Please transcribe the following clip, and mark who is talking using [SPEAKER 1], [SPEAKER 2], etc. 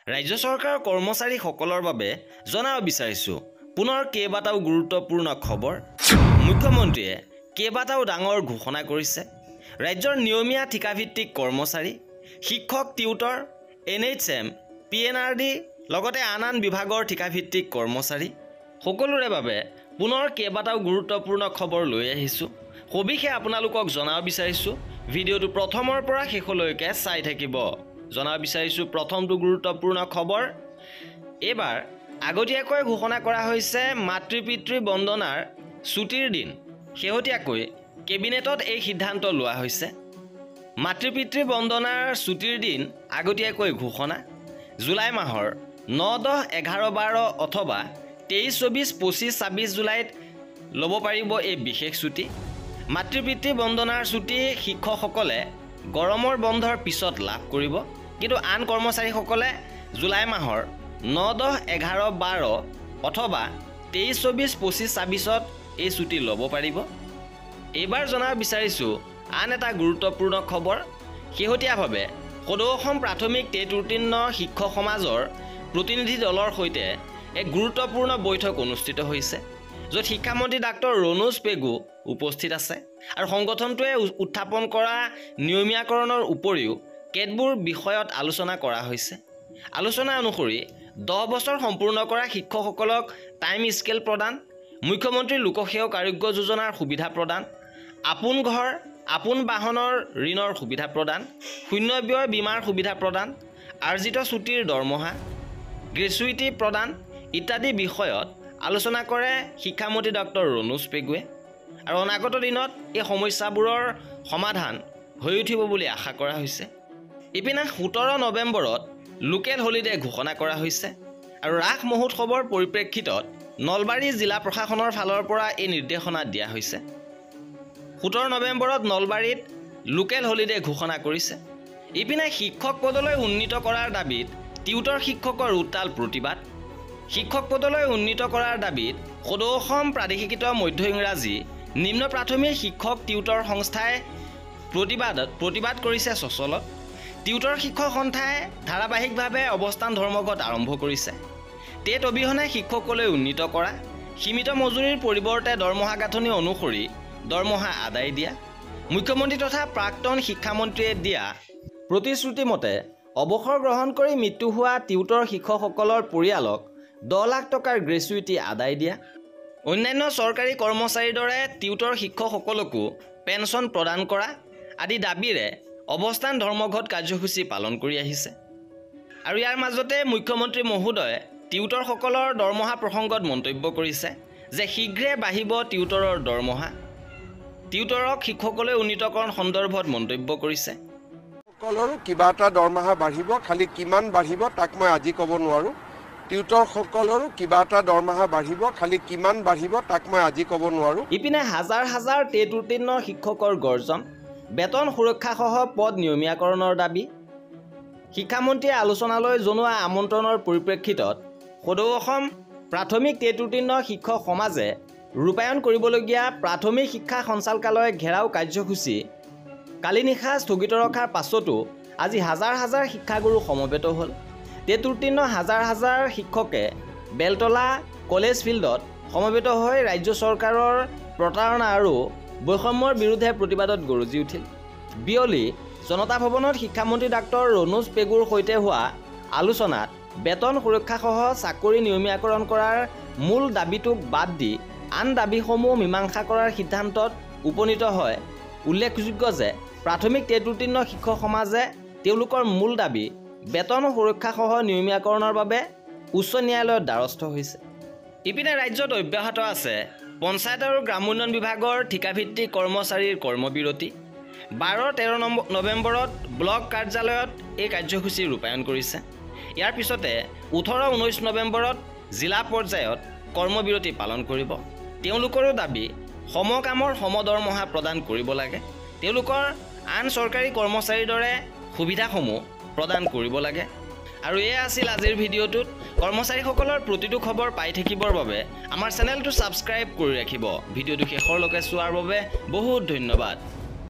[SPEAKER 1] ৰাজ্য চৰকাৰৰ কৰ্মচাৰীসকলৰ বাবে জনাব বিচাৰিছো পুনৰ কেইবাটাও গুৰুত্বপূৰ্ণ খবৰ। মুখ্যমন্ত্ৰীয়ে কেইবাটাও ডাঙৰ ঘোষণা কৰিছে। ৰাজ্যৰ নিয়মীয়া ঠিকাভিত্তিক কৰ্মচাৰী, শিক্ষক, টিউটৰ, NHM, PNRD লগতে আন বিভাগৰ ঠিকাভিত্তিক কৰ্মচাৰী সকলোৰে বাবে পুনৰ কেইবাটাও গুৰুত্বপূৰ্ণ খবৰ লৈ আহিছো। সবিশেষ আপোনালোকক জনাব বিচাৰিছো। ভিডিঅ'টো প্ৰথমৰ পৰা শেষলৈকে চাই থাকিব। জনাব বিচাৰিছো প্ৰথমটো গুৰুত্বপূৰ্ণ খবৰ। এবাৰ আগতীয়াকৈ ঘোষণা কৰা হৈছে মাতৃ-পিতৃ বন্দনাৰ ছুটিৰ দিন। শেহতীয়াকৈ কেবিনেটত এই সিদ্ধান্ত লোৱা হৈছে। মাতৃ-পিতৃ বন্দনাৰ ছুটিৰ দিন আগতীয়াকৈ ঘোষণা। জুলাই মাহৰ 9, 10, 11, 12 অথবা 23, 24, 25, 26 জুলাইত ল'ব পাৰিব এই বিশেষ ছুটি। মাতৃ-পিতৃ বন্দনাৰ ছুটি শিক্ষকসকলে গৰমৰ বন্ধৰ পিছত লাভ কৰিব, কিন্তু আন কৰ্মচাৰীসকলে জুলাই মাহৰ 9, 10, 11, 12 অথবা 23, 24, 25, 26ত এই ছুটি ল'ব পাৰিব। এইবাৰ জনাব বিচাৰিছোঁ আন এটা গুৰুত্বপূৰ্ণ খবৰ। শেহতীয়াভাৱে সদৌ অসম প্ৰাথমিক টেট উত্তীৰ্ণ শিক্ষক সমাজৰ প্ৰতিনিধি দলৰ সৈতে এক গুৰুত্বপূৰ্ণ বৈঠক অনুষ্ঠিত হৈছে, য'ত শিক্ষামন্ত্ৰী ডাক্তৰ ৰণোজ পেগু উপস্থিত আছে। আৰু সংগঠনটোৱে উত্থাপন কৰা নিয়মীয়াকৰণৰ উপৰিও কেতবোৰ বিষয়ত আলোচনা কৰা হৈছে। আলোচনা অনুসৰি 10 বছৰ সম্পূৰ্ণ কৰা শিক্ষকসকলক টাইম স্কেল প্ৰদান, মুখ্যমন্ত্ৰী লোকসেৱক আৰোগ্য যোজনাৰ সুবিধা প্ৰদান, আপোন ঘৰ আপোন বাহনৰ ঋণৰ সুবিধা প্ৰদান, শূন্য ব্যয় বীমাৰ সুবিধা প্ৰদান, আৰ্জিত ছুটিৰ দৰমহা, গ্ৰেচুইটি প্ৰদান ইত্যাদি বিষয়ত আলোচনা কৰে শিক্ষামন্ত্ৰী ডক্টৰ ৰণোজ পেগুৱে। আৰু অনাগত দিনত এই সমস্যাবোৰৰ সমাধান হৈ উঠিব বুলি আশা কৰা হৈছে। ইপিনে 17 নৱেম্বৰত লোকেল হলিডে ঘোষণা কৰা হৈছে। আৰু ৰাস মহোৎসৱৰ পৰিপ্ৰেক্ষিতত নলবাৰী জিলা প্ৰশাসনৰ ফালৰ পৰা এই নিৰ্দেশনা দিয়া হৈছে। 17 নৱেম্বৰত নলবাৰীত লোকেল হলিডে ঘোষণা কৰিছে। ইপিনে শিক্ষক পদলৈ উন্নীত কৰাৰ দাবীত টিউটৰ শিক্ষকৰ উত্তাল প্ৰতিবাদ। শিক্ষক পদলৈ উন্নীত কৰাৰ দাবীত সদৌ অসম প্ৰাদেশিকৃত মধ্য ইংৰাজী নিম্ন প্ৰাথমিক শিক্ষক টিউটৰ সংস্থাই প্ৰতিবাদ কৰিছে চচলত। টিউটৰ শিক্ষক সন্থাই ধাৰাবাহিকভাৱে অৱস্থান ধৰ্মঘট আৰম্ভ কৰিছে। টেট অবিহনে শিক্ষকলৈ উন্নীত কৰা, সীমিত মজুৰিৰ পৰিৱৰ্তে দৰমহা গাঁথনি অনুসৰি দৰমহা আদায় দিয়া, মুখ্যমন্ত্ৰী তথা প্ৰাক্তন শিক্ষামন্ত্ৰীয়ে দিয়া প্ৰতিশ্ৰুতি মতে অৱসৰ গ্ৰহণ কৰি মৃত্যু হোৱা টিউটৰ শিক্ষকসকলৰ পৰিয়ালক 10 লাখ টকাৰ গ্ৰেচুইটি আদায় দিয়া, অন্যান্য চৰকাৰী কৰ্মচাৰীৰ দৰে টিউটৰ শিক্ষকসকলকো পেঞ্চন প্ৰদান কৰা আদি দাবীৰে অৱস্থান ধৰ্মঘট কাৰ্যসূচী পালন কৰি আহিছে। আৰু ইয়াৰ মাজতে মুখ্যমন্ত্ৰী মহোদয়ে টিউটৰসকলৰ দৰমহা প্ৰসংগত মন্তব্য কৰিছে যে শীঘ্ৰে বাঢ়িব টিউটৰৰ দৰমহা। টিউটৰক শিক্ষকলৈ উন্নীতকৰণ সন্দৰ্ভত মন্তব্য কৰিছে।
[SPEAKER 2] সকলৰো কিবা এটা দৰমহা বাঢ়িব, খালি কিমান বাঢ়িব তাক মই আজি ক'ব নোৱাৰোঁ। টিউটৰসকলৰো কিবা এটা দৰমহা বাঢ়িব, খালি কিমান বাঢ়িব তাক মই আজি ক'ব নোৱাৰোঁ।
[SPEAKER 1] ইপিনে হাজাৰ হাজাৰ টেট উত্তীৰ্ণ শিক্ষকৰ গৰ্জন, বেতন সুৰক্ষাসহ পদ নিয়মীয়াকৰণৰ দাবী। শিক্ষামন্ত্ৰীয়ে আলোচনালৈ জনোৱা আমন্ত্ৰণৰ পৰিপ্ৰেক্ষিতত সদৌ অসম প্ৰাথমিক টেট উত্তীৰ্ণ শিক্ষক সমাজে ৰূপায়ণ কৰিবলগীয়া প্ৰাথমিক শিক্ষা সঞ্চালকালয় ঘেৰাও কাৰ্যসূচী কালি নিশা স্থগিত ৰখাৰ পাছতো আজি হাজাৰ হাজাৰ শিক্ষাগুৰু সমবেত হ'ল। টেট উত্তীৰ্ণ হাজাৰ হাজাৰ শিক্ষকে বেলতলা কলেজ ফিল্ডত সমবেত হৈ ৰাজ্য চৰকাৰৰ প্ৰতাৰণা আৰু বৈষম্যৰ বিৰুদ্ধে প্ৰতিবাদত গৰজি উঠিল। বিয়লি জনতা ভৱনত শিক্ষামন্ত্ৰী ডাক্তৰ ৰণোজ পেগুৰ সৈতে হোৱা আলোচনাত বেতন সুৰক্ষাসহ চাকৰি নিয়মীয়াকৰণ কৰাৰ মূল দাবীটোক বাদ দি আন দাবীসমূহ মীমাংসা কৰাৰ সিদ্ধান্তত উপনীত হয়। উল্লেখযোগ্য যে প্ৰাথমিক টেট উত্তীৰ্ণ শিক্ষক সমাজে তেওঁলোকৰ মূল দাবী বেতন সুৰক্ষাসহ নিয়মীয়াকৰণৰ বাবে উচ্চ ন্যায়ালয়ত দ্বাৰস্থ হৈছে। ইপিনে ৰাজ্যত অব্যাহত আছে পঞ্চায়ত আৰু গ্ৰামোন্নয়ন বিভাগৰ ঠিকাভিত্তিক কৰ্মচাৰীৰ কৰ্মবিৰতি। 12-13 নৱেম্বৰত ব্লক কাৰ্যালয়ত এই কাৰ্যসূচী ৰূপায়ণ কৰিছে। ইয়াৰ পিছতে 18-19 নৱেম্বৰত জিলা পৰ্যায়ত কৰ্মবিৰতি পালন কৰিব। তেওঁলোকৰো দাবী সমকামৰ সমদৰমহা প্ৰদান কৰিব লাগে। তেওঁলোকৰ আন চৰকাৰী কৰ্মচাৰীৰ দৰে সুবিধাসমূহ প্ৰদান কৰিব লাগে। আৰু এয়া আছিল আজিৰ ভিডিঅ'টোত। কৰ্মচাৰীসকলৰ প্ৰতিটো খবৰ পাই থাকিবৰ বাবে আমাৰ চেনেলটো ছাবস্ক্ৰাইব কৰি ৰাখিব। ভিডিঅ'টো শেষৰলৈকে চোৱাৰ বাবে বহুত ধন্যবাদ।